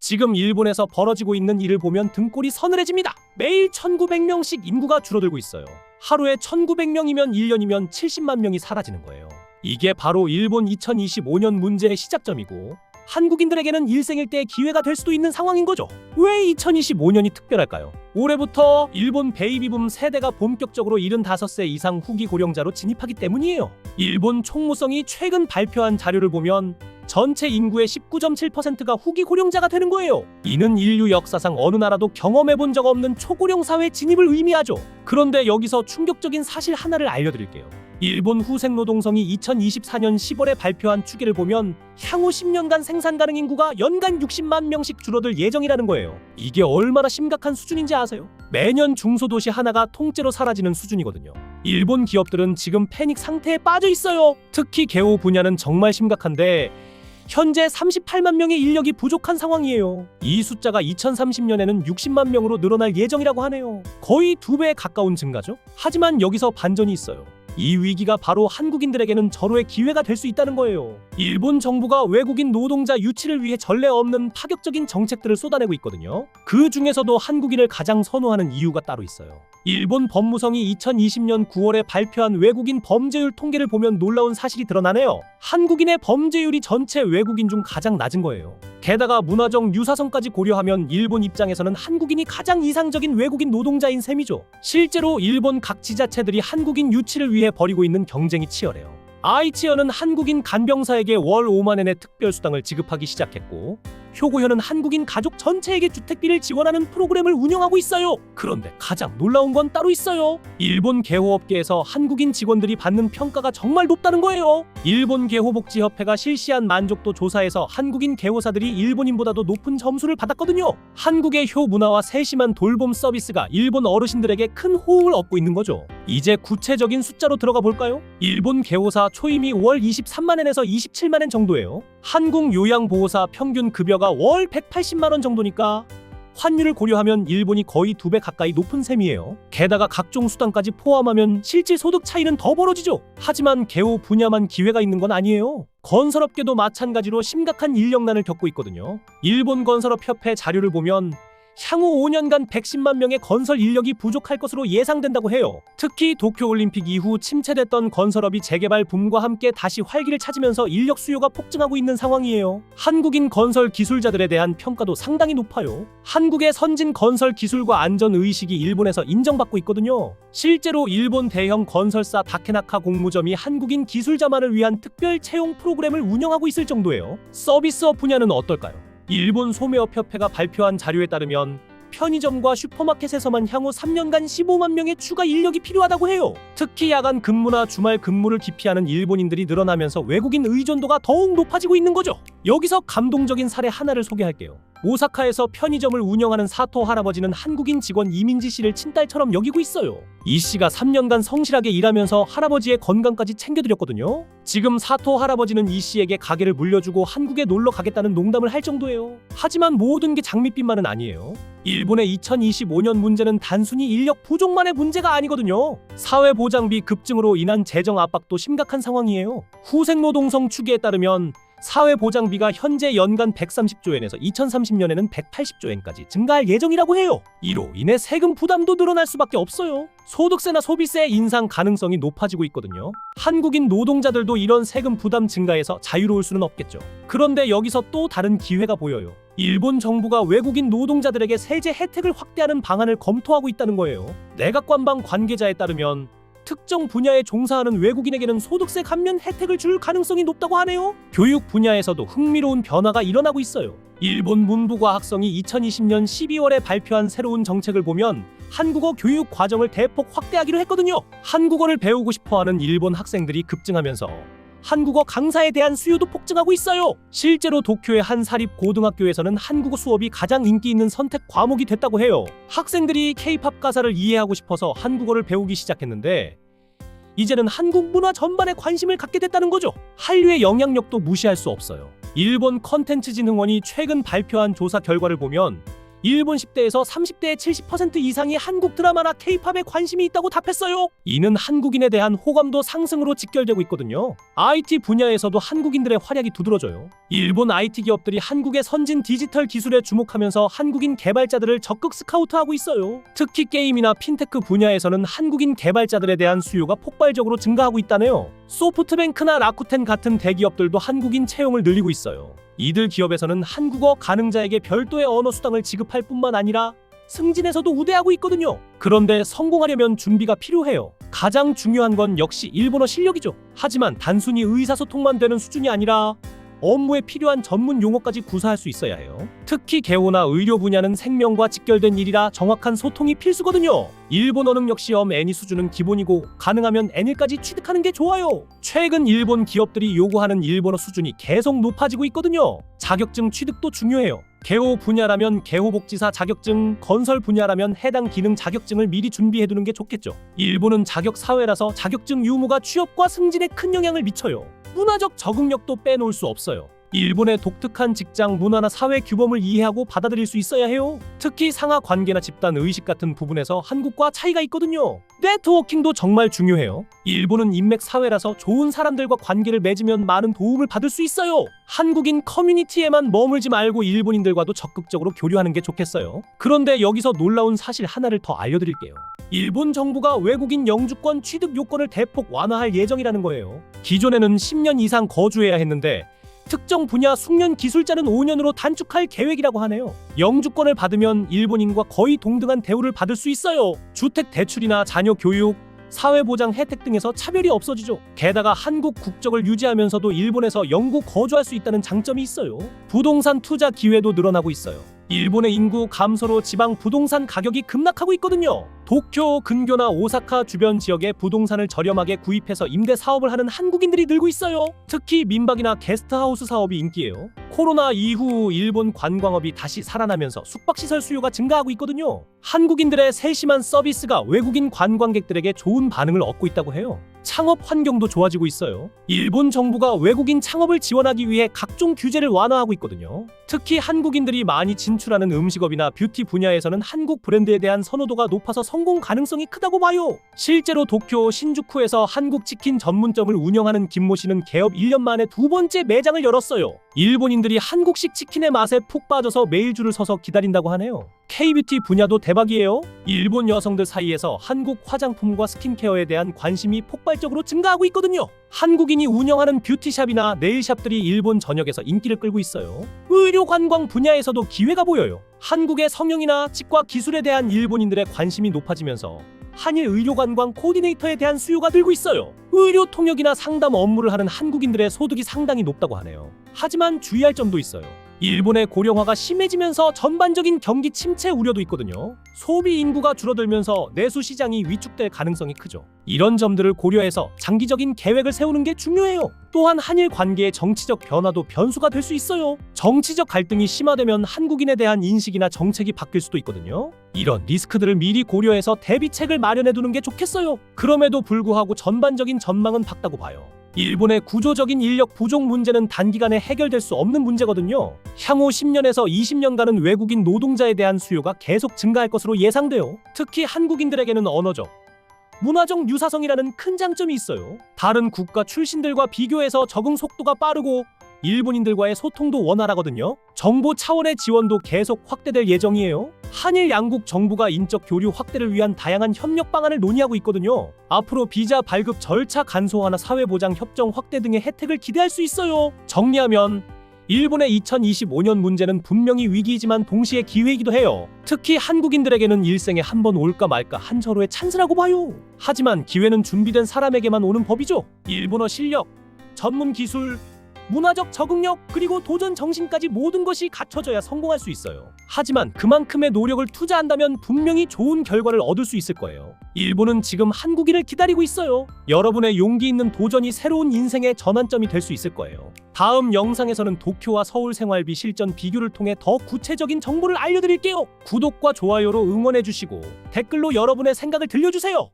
지금 일본에서 벌어지고 있는 일을 보면 등골이 서늘해집니다. 매일 1900명씩 인구가 줄어들고 있어요. 하루에 1900명이면 1년이면 70만 명이 사라지는 거예요. 이게 바로 일본 2025년 문제의 시작점이고 한국인들에게는 일생일대의 기회가 될 수도 있는 상황인 거죠. 왜 2025년이 특별할까요? 올해부터 일본 베이비붐 세대가 본격적으로 75세 이상 후기 고령자로 진입하기 때문이에요. 일본 총무성이 최근 발표한 자료를 보면 전체 인구의 19.7%가 후기 고령자가 되는 거예요. 이는 인류 역사상 어느 나라도 경험해본 적 없는 초고령 사회 진입을 의미하죠. 그런데 여기서 충격적인 사실 하나를 알려드릴게요. 일본 후생노동성이 2024년 10월에 발표한 추계를 보면 향후 10년간 생산 가능 인구가 연간 60만 명씩 줄어들 예정이라는 거예요. 이게 얼마나 심각한 수준인지 아세요? 매년 중소도시 하나가 통째로 사라지는 수준이거든요. 일본 기업들은 지금 패닉 상태에 빠져 있어요. 특히 개호 분야는 정말 심각한데 현재 38만 명의 인력이 부족한 상황이에요. 이 숫자가 2030년에는 60만 명으로 늘어날 예정이라고 하네요. 거의 2배에 가까운 증가죠? 하지만 여기서 반전이 있어요. 이 위기가 바로 한국인들에게는 절호의 기회가 될 수 있다는 거예요. 일본 정부가 외국인 노동자 유치를 위해 전례 없는 파격적인 정책들을 쏟아내고 있거든요. 그 중에서도 한국인을 가장 선호하는 이유가 따로 있어요. 일본 법무성이 2020년 9월에 발표한 외국인 범죄율 통계를 보면 놀라운 사실이 드러나네요. 한국인의 범죄율이 전체 외국인 중 가장 낮은 거예요. 게다가 문화적 유사성까지 고려하면 일본 입장에서는 한국인이 가장 이상적인 외국인 노동자인 셈이죠. 실제로 일본 각 지자체들이 한국인 유치를 위해 벌이고 있는 경쟁이 치열해요. 아이치현은 한국인 간병사에게 월 5만엔의 특별수당을 지급하기 시작했고 효고현은 한국인 가족 전체에게 주택비를 지원하는 프로그램을 운영하고 있어요. 그런데 가장 놀라운 건 따로 있어요. 일본 개호업계에서 한국인 직원들이 받는 평가가 정말 높다는 거예요. 일본 개호복지협회가 실시한 만족도 조사에서 한국인 개호사들이 일본인보다도 높은 점수를 받았거든요. 한국의 효 문화와 세심한 돌봄 서비스가 일본 어르신들에게 큰 호응을 얻고 있는 거죠. 이제 구체적인 숫자로 들어가 볼까요? 일본 개호사 초임이 월 23만엔에서 27만엔 정도예요. 한국 요양보호사 평균 급여가 월 180만 원 정도니까 환율을 고려하면 일본이 거의 2배 가까이 높은 셈이에요. 게다가 각종 수당까지 포함하면 실질 소득 차이는 더 벌어지죠. 하지만 개호 분야만 기회가 있는 건 아니에요. 건설업계도 마찬가지로 심각한 인력난을 겪고 있거든요. 일본 건설업협회 자료를 보면 향후 5년간 110만 명의 건설 인력이 부족할 것으로 예상된다고 해요. 특히 도쿄올림픽 이후 침체됐던 건설업이 재개발 붐과 함께 다시 활기를 찾으면서 인력 수요가 폭증하고 있는 상황이에요. 한국인 건설 기술자들에 대한 평가도 상당히 높아요. 한국의 선진 건설 기술과 안전 의식이 일본에서 인정받고 있거든요. 실제로 일본 대형 건설사 다케나카 공무점이 한국인 기술자만을 위한 특별 채용 프로그램을 운영하고 있을 정도예요. 서비스업 분야는 어떨까요? 일본 소매업협회가 발표한 자료에 따르면 편의점과 슈퍼마켓에서만 향후 3년간 15만 명의 추가 인력이 필요하다고 해요. 특히 야간 근무나 주말 근무를 기피하는 일본인들이 늘어나면서 외국인 의존도가 더욱 높아지고 있는 거죠. 여기서 감동적인 사례 하나를 소개할게요. 오사카에서 편의점을 운영하는 사토 할아버지는 한국인 직원 이민지 씨를 친딸처럼 여기고 있어요. 이 씨가 3년간 성실하게 일하면서 할아버지의 건강까지 챙겨드렸거든요. 지금 사토 할아버지는 이 씨에게 가게를 물려주고 한국에 놀러 가겠다는 농담을 할 정도예요. 하지만 모든 게 장밋빛만은 아니에요. 일본의 2025년 문제는 단순히 인력 부족만의 문제가 아니거든요. 사회보장비 급증으로 인한 재정 압박도 심각한 상황이에요. 후생노동성 추계에 따르면 사회보장비가 현재 연간 130조엔에서 2030년에는 180조엔까지 증가할 예정이라고 해요. 이로 인해 세금 부담도 늘어날 수밖에 없어요. 소득세나 소비세 인상 가능성이 높아지고 있거든요. 한국인 노동자들도 이런 세금 부담 증가에서 자유로울 수는 없겠죠. 그런데 여기서 또 다른 기회가 보여요. 일본 정부가 외국인 노동자들에게 세제 혜택을 확대하는 방안을 검토하고 있다는 거예요. 내각관방 관계자에 따르면 특정 분야에 종사하는 외국인에게는 소득세 감면 혜택을 줄 가능성이 높다고 하네요. 교육 분야에서도 흥미로운 변화가 일어나고 있어요. 일본 문부과학성이 2020년 12월에 발표한 새로운 정책을 보면 한국어 교육 과정을 대폭 확대하기로 했거든요. 한국어를 배우고 싶어하는 일본 학생들이 급증하면서 한국어 강사에 대한 수요도 폭증하고 있어요. 실제로 도쿄의 한 사립 고등학교에서는 한국어 수업이 가장 인기 있는 선택 과목이 됐다고 해요. 학생들이 K-팝 가사를 이해하고 싶어서 한국어를 배우기 시작했는데 이제는 한국 문화 전반에 관심을 갖게 됐다는 거죠. 한류의 영향력도 무시할 수 없어요. 일본 컨텐츠진흥원이 최근 발표한 조사 결과를 보면 일본 10대에서 30대의 70% 이상이 한국 드라마나 K-팝에 관심이 있다고 답했어요. 이는 한국인에 대한 호감도 상승으로 직결되고 있거든요. IT 분야에서도 한국인들의 활약이 두드러져요. 일본 IT 기업들이 한국의 선진 디지털 기술에 주목하면서 한국인 개발자들을 적극 스카우트하고 있어요. 특히 게임이나 핀테크 분야에서는 한국인 개발자들에 대한 수요가 폭발적으로 증가하고 있다네요. 소프트뱅크나 라쿠텐 같은 대기업들도 한국인 채용을 늘리고 있어요. 이들 기업에서는 한국어 가능자에게 별도의 언어 수당을 지급할 뿐만 아니라 승진에서도 우대하고 있거든요. 그런데 성공하려면 준비가 필요해요. 가장 중요한 건 역시 일본어 실력이죠. 하지만 단순히 의사소통만 되는 수준이 아니라 업무에 필요한 전문 용어까지 구사할 수 있어야 해요. 특히 개호나 의료 분야는 생명과 직결된 일이라 정확한 소통이 필수거든요. 일본어능 역시 N2 수준은 기본이고 가능하면 N1까지 취득하는 게 좋아요. 최근 일본 기업들이 요구하는 일본어 수준이 계속 높아지고 있거든요. 자격증 취득도 중요해요. 개호 분야라면 개호복지사 자격증, 건설 분야라면 해당 기능 자격증을 미리 준비해두는 게 좋겠죠. 일본은 자격 사회라서 자격증 유무가 취업과 승진에 큰 영향을 미쳐요. 문화적 적응력도 빼놓을 수 없어요. 일본의 독특한 직장 문화나 사회 규범을 이해하고 받아들일 수 있어야 해요. 특히 상하 관계나 집단 의식 같은 부분에서 한국과 차이가 있거든요. 네트워킹도 정말 중요해요. 일본은 인맥 사회라서 좋은 사람들과 관계를 맺으면 많은 도움을 받을 수 있어요. 한국인 커뮤니티에만 머물지 말고 일본인들과도 적극적으로 교류하는 게 좋겠어요. 그런데 여기서 놀라운 사실 하나를 더 알려드릴게요. 일본 정부가 외국인 영주권 취득 요건을 대폭 완화할 예정이라는 거예요. 기존에는 10년 이상 거주해야 했는데 특정 분야 숙련 기술자는 5년으로 단축할 계획이라고 하네요. 영주권을 받으면 일본인과 거의 동등한 대우를 받을 수 있어요. 주택 대출이나 자녀 교육, 사회보장 혜택 등에서 차별이 없어지죠. 게다가 한국 국적을 유지하면서도 일본에서 영구 거주할 수 있다는 장점이 있어요. 부동산 투자 기회도 늘어나고 있어요. 일본의 인구 감소로 지방 부동산 가격이 급락하고 있거든요. 도쿄 근교나 오사카 주변 지역에 부동산을 저렴하게 구입해서 임대 사업을 하는 한국인들이 늘고 있어요. 특히 민박이나 게스트하우스 사업이 인기예요. 코로나 이후 일본 관광업이 다시 살아나면서 숙박시설 수요가 증가하고 있거든요. 한국인들의 세심한 서비스가 외국인 관광객들에게 좋은 반응을 얻고 있다고 해요. 창업 환경도 좋아지고 있어요. 일본 정부가 외국인 창업을 지원하기 위해 각종 규제를 완화하고 있거든요. 특히 한국인들이 많이 진출하는 음식업이나 뷰티 분야에서는 한국 브랜드에 대한 선호도가 높아서 성공 가능성이 크다고 봐요. 실제로 도쿄 신주쿠에서 한국 치킨 전문점을 운영하는 김모 씨는 개업 1년 만에 2번째 매장을 열었어요. 일본인들이 한국식 치킨의 맛에 푹 빠져서 매일 줄을 서서 기다린다고 하네요. K-뷰티 분야도 대박이에요. 일본 여성들 사이에서 한국 화장품과 스킨케어에 대한 관심이 폭발적으로 증가하고 있거든요. 한국인이 운영하는 뷰티샵이나 네일샵들이 일본 전역에서 인기를 끌고 있어요. 의료 관광 분야에서도 기회가 보여요. 한국의 성형이나 치과 기술에 대한 일본인들의 관심이 높아지면서 한일 의료관광 코디네이터에 대한 수요가 늘고 있어요. 의료 통역이나 상담 업무를 하는 한국인들의 소득이 상당히 높다고 하네요. 하지만 주의할 점도 있어요. 일본의 고령화가 심해지면서 전반적인 경기 침체 우려도 있거든요. 소비 인구가 줄어들면서 내수 시장이 위축될 가능성이 크죠. 이런 점들을 고려해서 장기적인 계획을 세우는 게 중요해요. 또한 한일 관계의 정치적 변화도 변수가 될 수 있어요. 정치적 갈등이 심화되면 한국인에 대한 인식이나 정책이 바뀔 수도 있거든요. 이런 리스크들을 미리 고려해서 대비책을 마련해 두는 게 좋겠어요. 그럼에도 불구하고 전반적인 전망은 밝다고 봐요. 일본의 구조적인 인력 부족 문제는 단기간에 해결될 수 없는 문제거든요. 향후 10년에서 20년간은 외국인 노동자에 대한 수요가 계속 증가할 것으로 예상돼요. 특히 한국인들에게는 언어적, 문화적 유사성이라는 큰 장점이 있어요. 다른 국가 출신들과 비교해서 적응 속도가 빠르고 일본인들과의 소통도 원활하거든요. 정보 차원의 지원도 계속 확대될 예정이에요. 한일 양국 정부가 인적 교류 확대를 위한 다양한 협력 방안을 논의하고 있거든요. 앞으로 비자 발급 절차 간소화나 사회보장 협정 확대 등의 혜택을 기대할 수 있어요. 정리하면 일본의 2025년 문제는 분명히 위기이지만 동시에 기회이기도 해요. 특히 한국인들에게는 일생에 한 번 올까 말까 한 절호의 찬스라고 봐요. 하지만 기회는 준비된 사람에게만 오는 법이죠. 일본어 실력, 전문 기술, 문화적 적응력, 그리고 도전 정신까지 모든 것이 갖춰져야 성공할 수 있어요. 하지만 그만큼의 노력을 투자한다면 분명히 좋은 결과를 얻을 수 있을 거예요. 일본은 지금 한국인을 기다리고 있어요. 여러분의 용기 있는 도전이 새로운 인생의 전환점이 될 수 있을 거예요. 다음 영상에서는 도쿄와 서울 생활비 실전 비교를 통해 더 구체적인 정보를 알려드릴게요. 구독과 좋아요로 응원해주시고 댓글로 여러분의 생각을 들려주세요.